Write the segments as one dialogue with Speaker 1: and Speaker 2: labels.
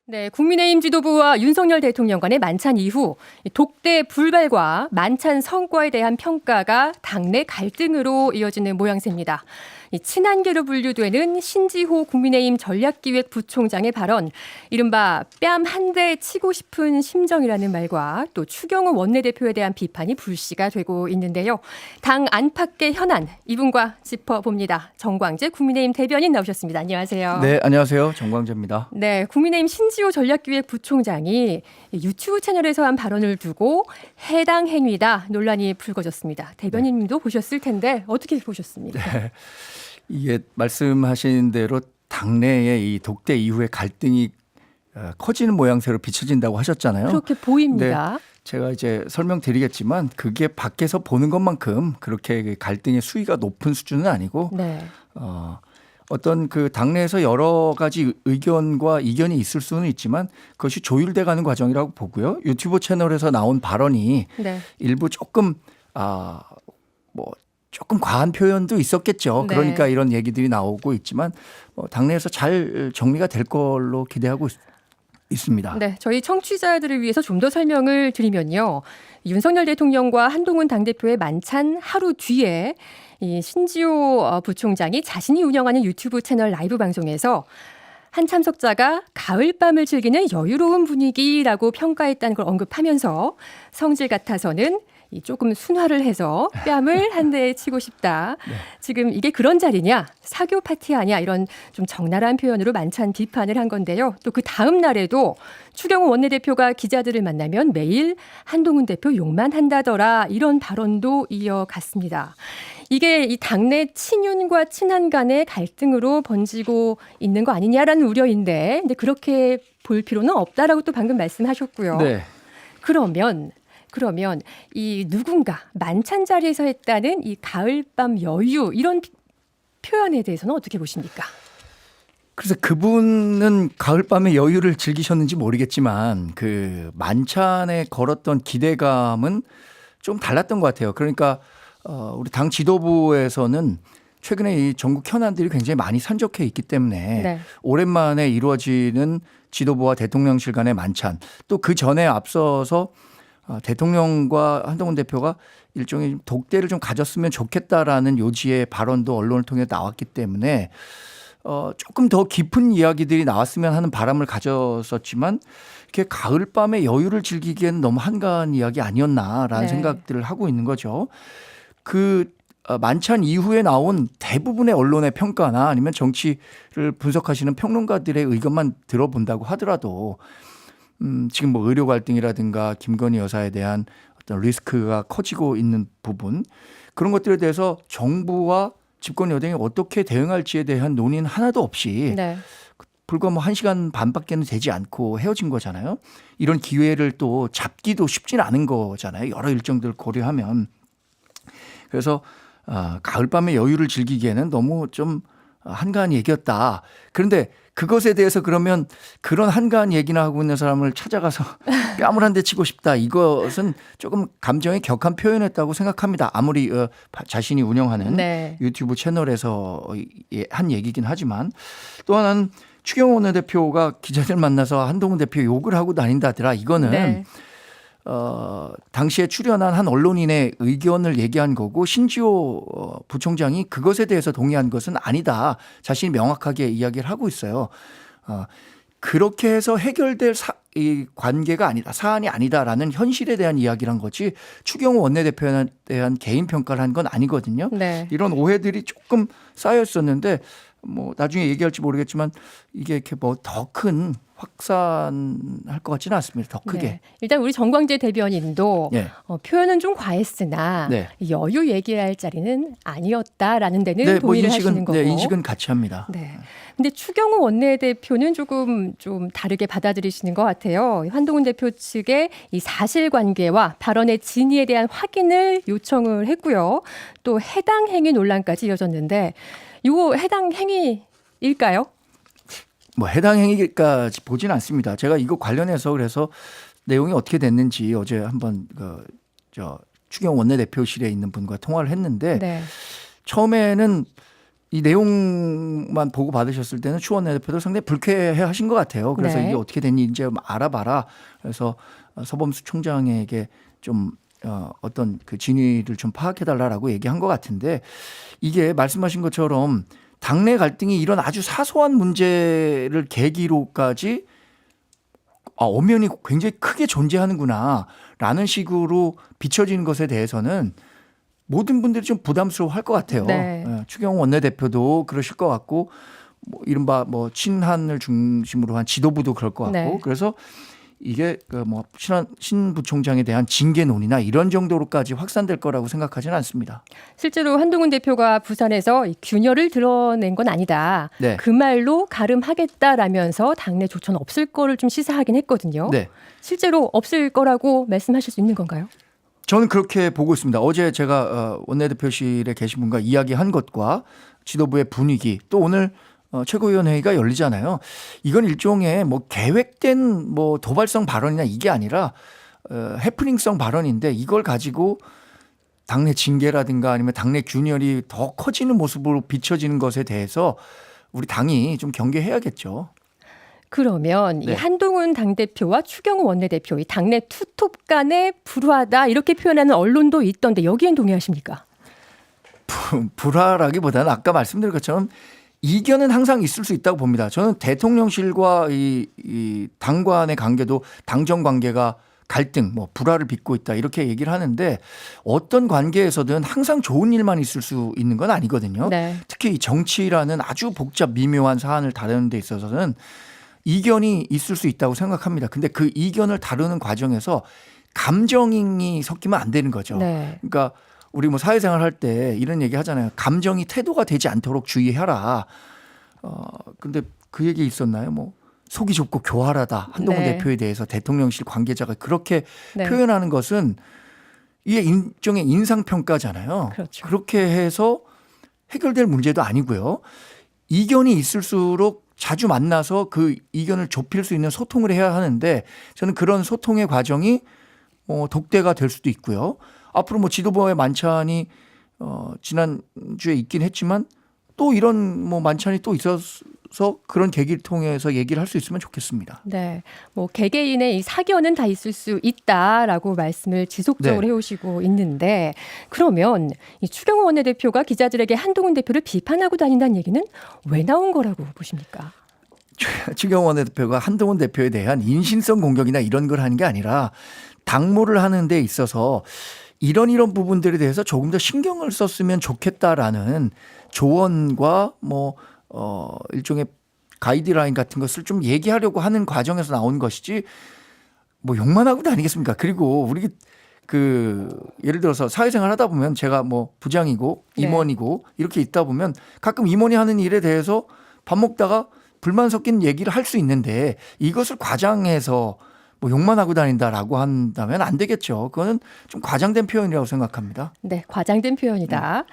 Speaker 1: 네, 국민의힘 지도부와 윤석열 대통령 간의 만찬 이후 독대 불발과 만찬 성과에 대한 평가가 당내 갈등으로 이어지는 모양새입니다. 이 친한계로 분류되는 신지호 국민의힘 전략기획부총장의 발언, 이른바 뺨 한 대 치고 싶은 심정이라는 말과 또 추경호 원내대표에 대한 비판이 불씨가 되고 있는데요. 당 안팎의 현안, 이분과 짚어봅니다. 정광재 국민의힘 대변인 나오셨습니다. 안녕하세요.
Speaker 2: 네, 안녕하세요. 정광재입니다.
Speaker 1: 네, 국민의힘 신지호 전략기획부총장이 유튜브 채널에서 한 발언을 두고 해당 행위다 논란이 불거졌습니다. 대변인님도 보셨을 텐데 어떻게 보셨습니까?
Speaker 2: 네, 이게 말씀하신 대로 당내의 이 독대 이후의 갈등이 커지는 모양새로 비춰진다고 하셨잖아요.
Speaker 1: 그렇게 보입니다.
Speaker 2: 제가 이제 설명드리겠지만 그게 밖에서 보는 것만큼 그렇게 갈등의 수위가 높은 수준은 아니고
Speaker 1: 네.
Speaker 2: 어떤 그 당내에서 여러 가지 의견과 이견이 있을 수는 있지만 그것이 조율돼 가는 과정이라고 보고요. 유튜브 채널에서 나온 발언이
Speaker 1: 네.
Speaker 2: 일부 조금 조금 과한 표현도 있었겠죠.
Speaker 1: 네.
Speaker 2: 그러니까 이런 얘기들이 나오고 있지만 당내에서 잘 정리가 될 걸로 기대하고 있습니다.
Speaker 1: 네, 저희 청취자들을 위해서 좀 더 설명을 드리면요. 윤석열 대통령과 한동훈 당대표의 만찬 하루 뒤에 이 신지호 부총장이 자신이 운영하는 유튜브 채널 라이브 방송에서 한 참석자가 가을밤을 즐기는 여유로운 분위기라고 평가했다는 걸 언급하면서 성질 같아서는 조금 순화를 해서 뺨을 한 대 치고 싶다.
Speaker 2: 네.
Speaker 1: 지금 이게 그런 자리냐, 사교 파티 아니야, 이런 좀 적나라한 표현으로 만찬 비판을 한 건데요. 또 그 다음 날에도 추경호 원내대표가 기자들을 만나면 매일 한동훈 대표 욕만 한다더라, 이런 발언도 이어갔습니다. 이게 이 당내 친윤과 친한 간의 갈등으로 번지고 있는 거 아니냐라는 우려인데, 근데 그렇게 볼 필요는 없다라고 또 방금 말씀하셨고요.
Speaker 2: 네.
Speaker 1: 그러면 이 누군가 만찬 자리에서 했다는 이 가을밤 여유, 이런 표현에 대해서는 어떻게 보십니까?
Speaker 2: 그래서 그분은 가을밤의 여유를 즐기셨는지 모르겠지만 그 만찬에 걸었던 기대감은 좀 달랐던 것 같아요. 그러니까 우리 당 지도부에서는 최근에 이 전국 현안들이 굉장히 많이 산적해 있기 때문에
Speaker 1: 네.
Speaker 2: 오랜만에 이루어지는 지도부와 대통령실 간의 만찬, 또 그 전에 앞서서 대통령과 한동훈 대표가 일종의 독대를 좀 가졌으면 좋겠다라는 요지의 발언도 언론을 통해 나왔기 때문에 조금 더 깊은 이야기들이 나왔으면 하는 바람을 가졌었지만 이렇게 가을밤의 여유를 즐기기에는 너무 한가한 이야기 아니었나라는
Speaker 1: 네.
Speaker 2: 생각들을 하고 있는 거죠. 그 만찬 이후에 나온 대부분의 언론의 평가나 아니면 정치를 분석하시는 평론가들의 의견만 들어본다고 하더라도 지금 뭐 의료 갈등이라든가 김건희 여사에 대한 어떤 리스크가 커지고 있는 부분, 그런 것들에 대해서 정부와 집권 여당이 어떻게 대응할지에 대한 논의는 하나도 없이
Speaker 1: 네.
Speaker 2: 불과 뭐 1시간 반밖에는 되지 않고 헤어진 거잖아요. 이런 기회를 또 잡기도 쉽진 않은 거잖아요. 여러 일정들을 고려하면. 그래서 가을밤의 여유를 즐기기에는 너무 좀 한가한 얘기였다. 그런데 그것에 대해서 그러면 그런 한가한 얘기나 하고 있는 사람을 찾아가서 뺨을 한 대 치고 싶다, 이것은 조금 감정이 격한 표현이었다고 생각합니다. 아무리 자신이 운영하는
Speaker 1: 네.
Speaker 2: 유튜브 채널에서 한 얘기긴 하지만, 또 하나는 추경호 원내대표가 기자들 만나서 한동훈 대표 욕을 하고 다닌다더라. 이거는
Speaker 1: 네.
Speaker 2: 당시에 출연한 한 언론인의 의견을 얘기한 거고, 신지호 부총장이 그것에 대해서 동의한 것은 아니다, 자신이 명확하게 이야기를 하고 있어요. 그렇게 해서 해결될 이 관계가 아니다, 사안이 아니다라는 현실에 대한 이야기를 한 거지 추경호 원내대표에 대한 개인 평가를 한 건 아니거든요.
Speaker 1: 네.
Speaker 2: 이런 오해들이 조금 쌓여 있었는데 뭐 나중에 얘기할지 모르겠지만 이게 이렇게 뭐 더 큰 확산할 것 같지는 않습니다. 더 크게.
Speaker 1: 네. 일단 우리 정광재 대변인도
Speaker 2: 네.
Speaker 1: 표현은 좀 과했으나
Speaker 2: 네.
Speaker 1: 여유 얘기할 자리는 아니었다라는 데는
Speaker 2: 네, 뭐
Speaker 1: 동의를 하시는 거고.
Speaker 2: 인식은 같이 합니다.
Speaker 1: 네. 근데 추경호 원내대표는 조금 좀 다르게 받아들이시는 것 같아요. 한동훈 대표 측의 이 사실관계와 발언의 진위에 대한 확인을 요청을 했고요. 또 해당 행위 논란까지 이어졌는데, 이거 해당 행위일까요?
Speaker 2: 뭐 해당 행위까지 보진 않습니다. 제가 이거 관련해서 그래서 내용이 어떻게 됐는지 어제 한번 추경호 원내대표실에 있는 분과 통화를 했는데,
Speaker 1: 네.
Speaker 2: 처음에는 이 내용만 보고 받으셨을 때는 추 원내대표도 상당히 불쾌해하신 것 같아요. 그래서
Speaker 1: 네.
Speaker 2: 이게 어떻게 됐니 이제 알아봐라. 그래서 서범수 총장에게 좀 어떤 그 진위를 좀 파악해달라라고 얘기한 것 같은데 이게 말씀하신 것처럼 당내 갈등이 이런 아주 사소한 문제를 계기로까지 엄연히 굉장히 크게 존재하는구나라는 식으로 비춰지는 것에 대해서는 모든 분들이 좀 부담스러워할 것 같아요.
Speaker 1: 네.
Speaker 2: 추경호 원내대표도 그러실 것 같고 뭐 이른바 뭐 친한을 중심으로 한 지도부도 그럴 것 같고
Speaker 1: 네.
Speaker 2: 그래서 이게 그 뭐 신 부총장에 대한 징계 논의나 이런 정도로까지 확산될 거라고 생각하지는 않습니다.
Speaker 1: 실제로 한동훈 대표가 부산에서 이 균열을 드러낸 건 아니다.
Speaker 2: 네.
Speaker 1: 그 말로 가름하겠다라면서 당내 조처는 없을 거를 좀 시사하긴 했거든요.
Speaker 2: 네.
Speaker 1: 실제로 없을 거라고 말씀하실 수 있는 건가요?
Speaker 2: 저는 그렇게 보고 있습니다. 어제 제가 원내대표실에 계신 분과 이야기한 것과 지도부의 분위기 또 오늘 최고위원회의가 열리잖아요. 이건 일종의 뭐 계획된 뭐 도발성 발언이나 이게 아니라 해프닝성 발언인데 이걸 가지고 당내 징계라든가 아니면 당내 균열이 더 커지는 모습으로 비춰지는 것에 대해서 우리 당이 좀 경계해야겠죠.
Speaker 1: 그러면
Speaker 2: 네.
Speaker 1: 이 한동훈 당대표와 추경호 원내대표 이 당내 투톱 간에 불화다 이렇게 표현하는 언론도 있던데 여기엔 동의하십니까?
Speaker 2: 불화라기보다는 아까 말씀드린 것처럼 이견은 항상 있을 수 있다고 봅니다. 저는 대통령실과 이 당 간의 관계도 당정 관계가 갈등, 뭐 불화를 빚고 있다 이렇게 얘기를 하는데 어떤 관계에서든 항상 좋은 일만 있을 수 있는 건 아니거든요.
Speaker 1: 네.
Speaker 2: 특히 이 정치라는 아주 복잡 미묘한 사안을 다루는 데 있어서는 이견이 있을 수 있다고 생각합니다. 근데 그 이견을 다루는 과정에서 감정이 섞이면 안 되는 거죠.
Speaker 1: 네.
Speaker 2: 그러니까 우리 뭐 사회생활 할 때 이런 얘기 하잖아요. 감정이 태도가 되지 않도록 주의해라. 근데 그 얘기 있었나요? 뭐 속이 좁고 교활하다. 한동훈
Speaker 1: 네.
Speaker 2: 대표에 대해서 대통령실 관계자가 그렇게
Speaker 1: 네.
Speaker 2: 표현하는 것은 이게 일종의 인상평가잖아요.
Speaker 1: 그렇죠.
Speaker 2: 그렇게 해서 해결될 문제도 아니고요. 이견이 있을수록 자주 만나서 그 이견을 좁힐 수 있는 소통을 해야 하는데 저는 그런 소통의 과정이 독대가 될 수도 있고요. 앞으로 뭐 지도부의 만찬이 지난주에 있긴 했지만 또 이런 뭐 만찬이 또 있어서 그런 계기를 통해서 얘기를 할 수 있으면 좋겠습니다.
Speaker 1: 네, 뭐 개개인의 이 사견은 다 있을 수 있다라고 말씀을 지속적으로
Speaker 2: 네.
Speaker 1: 해오시고 있는데 그러면 이 추경호 원내대표가 기자들에게 한동훈 대표를 비판하고 다닌다는 얘기는 왜 나온 거라고 보십니까?
Speaker 2: 추경호 원내대표가 한동훈 대표에 대한 인신성 공격이나 이런 걸 하는 게 아니라 당무를 하는 데 있어서 이런 부분들에 대해서 조금 더 신경을 썼으면 좋겠다라는 조언과 뭐 일종의 가이드라인 같은 것을 좀 얘기하려고 하는 과정에서 나온 것이지 뭐 욕만 하고 다니겠습니까? 그리고 우리 예를 들어서 사회생활 하다 보면 제가 뭐 부장이고 임원이고 이렇게 있다 보면 가끔 임원이 하는 일에 대해서 밥 먹다가 불만 섞인 얘기를 할 수 있는데 이것을 과장해서 뭐 욕만 하고 다닌다라고 한다면 안 되겠죠. 그거는 좀 과장된 표현이라고 생각합니다.
Speaker 1: 네, 과장된 표현이다.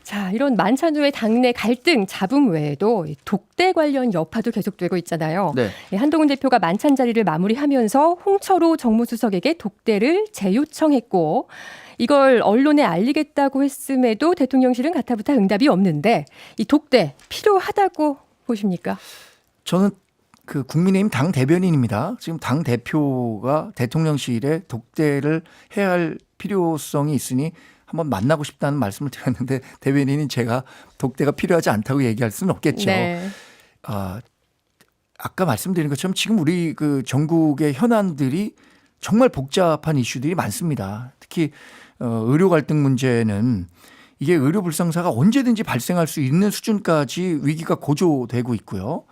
Speaker 1: 자, 이런 만찬 후의 당내 갈등, 잡음 외에도 이 독대 관련 여파도 계속되고 있잖아요.
Speaker 2: 네.
Speaker 1: 한동훈 대표가 만찬 자리를 마무리하면서 홍철호 정무수석에게 독대를 재요청했고 이걸 언론에 알리겠다고 했음에도 대통령실은 가타부타 응답이 없는데 이 독대 필요하다고 보십니까?
Speaker 2: 저는 그 국민의힘 당 대변인입니다. 지금 당 대표가 대통령실에 독대를 해야 할 필요성이 있으니 한번 만나고 싶다는 말씀을 드렸는데 대변인이 제가 독대가 필요하지 않다고 얘기할 수는 없겠죠.
Speaker 1: 네.
Speaker 2: 아까 말씀드린 것처럼 지금 우리 그 전국의 현안들이 정말 복잡한 이슈들이 많습니다. 특히 의료 갈등 문제는 이게 의료 불상사가 언제든지 발생할 수 있는 수준까지 위기가 고조되고 있고요.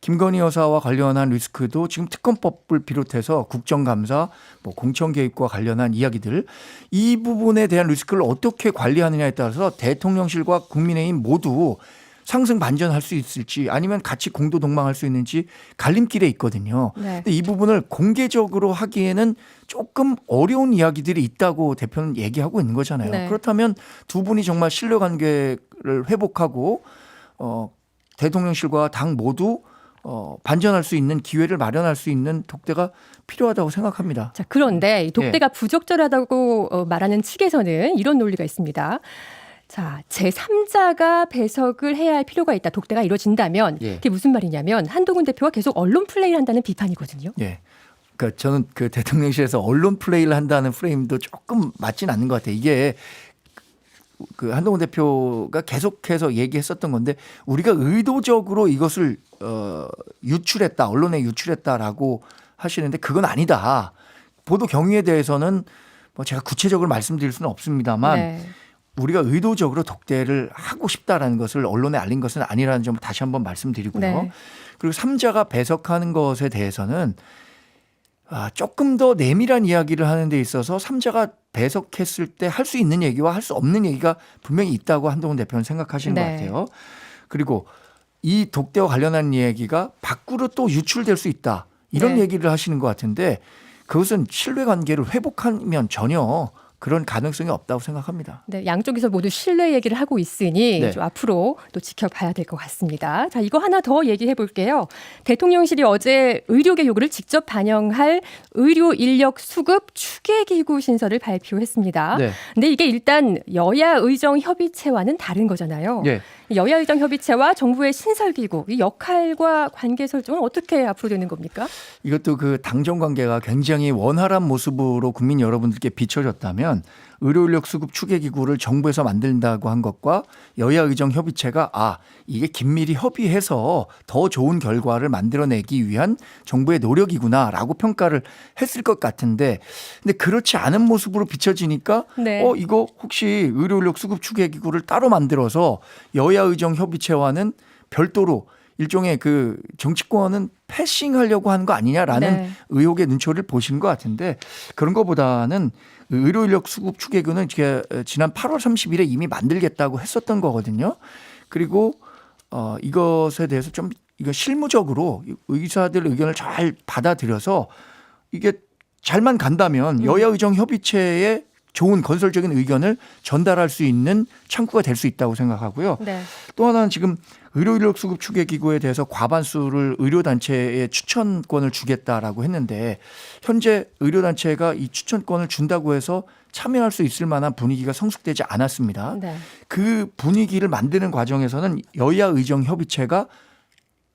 Speaker 2: 김건희 여사와 관련한 리스크도 지금 특검법을 비롯해서 국정감사, 뭐 공천 개입과 관련한 이야기들 이 부분에 대한 리스크를 어떻게 관리하느냐에 따라서 대통령실과 국민의힘 모두 상승 반전할 수 있을지 아니면 같이 공도 동망할 수 있는지 갈림길에 있거든요.
Speaker 1: 네.
Speaker 2: 근데 이 부분을 공개적으로 하기에는 조금 어려운 이야기들이 있다고 대표는 얘기하고 있는 거잖아요.
Speaker 1: 네.
Speaker 2: 그렇다면 두 분이 정말 신뢰관계를 회복하고 대통령실과 당 모두 반전할 수 있는 기회를 마련할 수 있는 독대가 필요하다고 생각합니다.
Speaker 1: 자, 그런데 이 독대가 부적절하다고 말하는 측에서는 이런 논리가 있습니다. 자, 제3자가 배석을 해야 할 필요가 있다. 독대가 이루어진다면
Speaker 2: 예.
Speaker 1: 그게 무슨 말이냐면 한동훈 대표가 계속 언론 플레이를 한다는 비판이거든요.
Speaker 2: 예. 그러니까 저는 그 대통령실에서 언론 플레이를 한다는 프레임도 조금 맞진 않는 것 같아요. 이게 그 한동훈 대표가 계속해서 얘기했었던 건데 우리가 의도적으로 이것을 유출했다, 언론에 유출했다라고 하시는데 그건 아니다. 보도 경위에 대해서는 뭐 제가 구체적으로 말씀드릴 수는 없습니다만
Speaker 1: 네.
Speaker 2: 우리가 의도적으로 독대를 하고 싶다라는 것을 언론에 알린 것은 아니라는 점을 다시 한번 말씀드리고요.
Speaker 1: 네.
Speaker 2: 그리고 3자가 배석하는 것에 대해서는 조금 더 내밀한 이야기를 하는 데 있어서 3자가 배석했을 때 할 수 있는 얘기와 할 수 없는 얘기가 분명히 있다고 한동훈 대표는 생각하시는
Speaker 1: 네.
Speaker 2: 것 같아요. 그리고 이 독대와 관련한 얘기가 밖으로 또 유출될 수 있다. 이런
Speaker 1: 네.
Speaker 2: 얘기를 하시는 것 같은데 그것은 신뢰관계를 회복하면 전혀 그런 가능성이 없다고 생각합니다.
Speaker 1: 네, 양쪽에서 모두 신뢰 얘기를 하고 있으니
Speaker 2: 네.
Speaker 1: 좀 앞으로 또 지켜봐야 될 것 같습니다. 자, 이거 하나 더 얘기해 볼게요. 대통령실이 어제 의료계 요구를 직접 반영할 의료 인력 수급 추계기구 신설을 발표했습니다.
Speaker 2: 네.
Speaker 1: 근데 이게 일단 여야 의정 협의체와는 다른 거잖아요.
Speaker 2: 예.
Speaker 1: 여야 의정 협의체와 정부의 신설기구 이 역할과 관계 설정은 어떻게 앞으로 되는 겁니까?
Speaker 2: 이것도 그 당정 관계가 굉장히 원활한 모습으로 국민 여러분들께 비춰졌다면 의료인력 수급 추계기구를 정부에서 만든다고 한 것과 여야 의정 협의체가 이게 긴밀히 협의해서 더 좋은 결과를 만들어내기 위한 정부의 노력이구나라고 평가를 했을 것 같은데 근데 그렇지 않은 모습으로 비춰지니까
Speaker 1: 네.
Speaker 2: 이거 혹시 의료인력 수급 추계기구를 따로 만들어서 여야 의정 협의체와는 별도로 일종의 그 정치권은 패싱하려고 하는 거 아니냐라는
Speaker 1: 네.
Speaker 2: 의혹의 눈초리를 보시는 것 같은데 그런 것보다는 의료인력 수급 추계구는 지난 8월 30일에 이미 만들겠다고 했었던 거거든요. 그리고 이것에 대해서 좀 이거 실무적으로 의사들 의견을 잘 받아들여서 이게 잘만 간다면 여야 의정 협의체에 좋은 건설적인 의견을 전달할 수 있는 창구가 될 수 있다고 생각하고요.
Speaker 1: 네.
Speaker 2: 또 하나는 지금 의료인력 수급 추계기구에 대해서 과반수를 의료단체에 추천권을 주겠다라고 했는데 현재 의료단체가 이 추천권을 준다고 해서 참여할 수 있을 만한 분위기가 성숙되지 않았습니다.
Speaker 1: 네.
Speaker 2: 그 분위기를 만드는 과정에서는 여야 의정 협의체가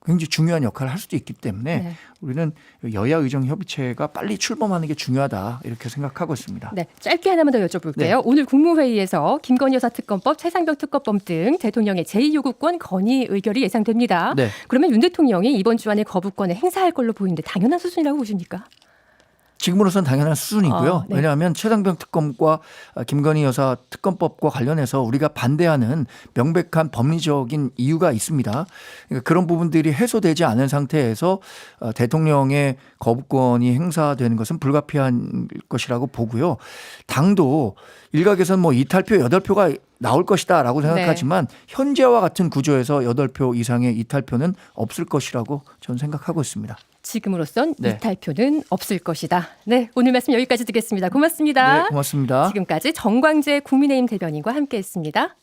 Speaker 2: 굉장히 중요한 역할을 할 수도 있기 때문에
Speaker 1: 네.
Speaker 2: 우리는 여야 의정 협의체가 빨리 출범하는 게 중요하다 이렇게 생각하고 있습니다.
Speaker 1: 네, 짧게 하나만 더 여쭤볼게요.
Speaker 2: 네.
Speaker 1: 오늘 국무회의에서 김건희 여사 특검법, 최상병 특검법 등 대통령의 제2요구권 건의 의결이 예상됩니다.
Speaker 2: 네.
Speaker 1: 그러면 윤 대통령이 이번 주 안에 거부권을 행사할 걸로 보이는데 당연한 수준이라고 보십니까?
Speaker 2: 지금으로서는 당연한 수준이고요.
Speaker 1: 네.
Speaker 2: 왜냐하면 최상병 특검과 김건희 여사 특검법과 관련해서 우리가 반대하는 명백한 법리적인 이유가 있습니다. 그러니까 그런 부분들이 해소되지 않은 상태에서 대통령의 거부권이 행사되는 것은 불가피한 것이라고 보고요. 당도 일각에서는 뭐 이탈표 8표가 나올 것이다라고 생각하지만 현재와 같은 구조에서 8표 이상의 이탈표는 없을 것이라고 저는 생각하고 있습니다.
Speaker 1: 지금으로선
Speaker 2: 네.
Speaker 1: 이탈표는 없을 것이다. 네, 오늘 말씀 여기까지 듣겠습니다. 고맙습니다.
Speaker 2: 네, 고맙습니다.
Speaker 1: 지금까지 정광재 국민의힘 대변인과 함께했습니다.